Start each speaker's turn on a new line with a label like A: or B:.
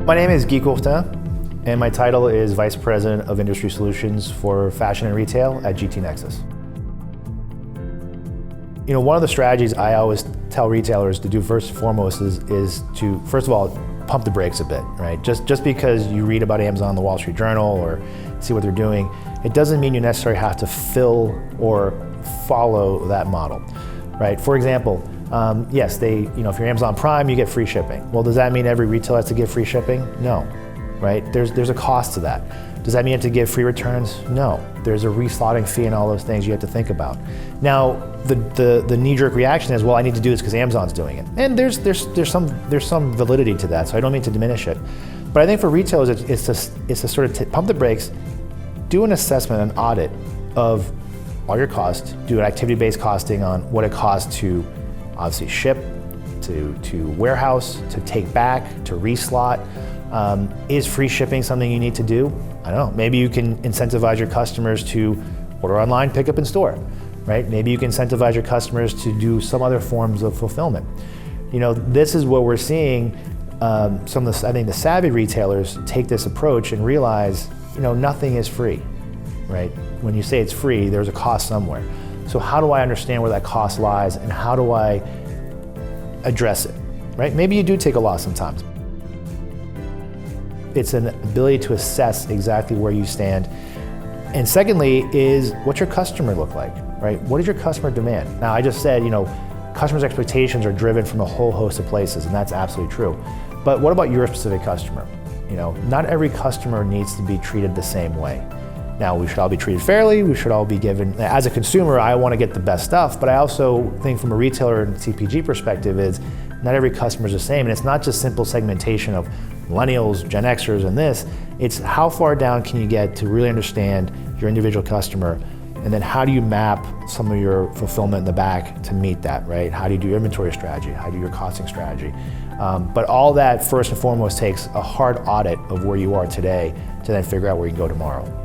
A: My name is Guy Courtin, and my title is Vice President of Industry Solutions for Fashion and Retail at GT Nexus. You know, one of the strategies I always tell retailers to do first and foremost is to, first of all, pump the brakes a bit, right? Just because you read about Amazon in the Wall Street Journal or see what they're doing, it doesn't mean you necessarily have to fill or follow that model, right? For example, yes, if you're Amazon Prime, you get free shipping. Well, does that mean every retailer has to give free shipping? No, right? There's a cost to that. Does that mean you have to give free returns? No. There's a reslotting fee and all those things you have to think about. Now, the knee-jerk reaction is, well, I need to do this because Amazon's doing it. And there's some validity to that, so I don't mean to diminish it. But I think for retailers, it's to sort of pump the brakes, do an assessment, an audit of all your costs, do an activity-based costing on what it costs to obviously ship, to warehouse, to take back, to reslot. Is free shipping something you need to do? I don't know. Maybe you can incentivize your customers to order online, pick up in store, right? Maybe you can incentivize your customers to do some other forms of fulfillment. You know, this is what we're seeing. I think the savvy retailers take this approach and realize, you know, nothing is free, right? When you say it's free, there's a cost somewhere. So how do I understand where that cost lies and how do I address it, right? Maybe you do take a loss sometimes. It's an ability to assess exactly where you stand. And secondly is, what's your customer look like, right? What does your customer demand? Now, I just said, you know, customers' expectations are driven from a whole host of places, and that's absolutely true. But what about your specific customer? You know, not every customer needs to be treated the same way. Now, we should all be treated fairly, we should all be given, as a consumer, I want to get the best stuff, but I also think from a retailer and CPG perspective is, not every customer is the same, and it's not just simple segmentation of millennials, Gen Xers, and this. It's how far down can you get to really understand your individual customer, and then how do you map some of your fulfillment in the back to meet that, right? How do you do your inventory strategy? How do you do your costing strategy? But all that first and foremost takes a hard audit of where you are today to then figure out where you can go tomorrow.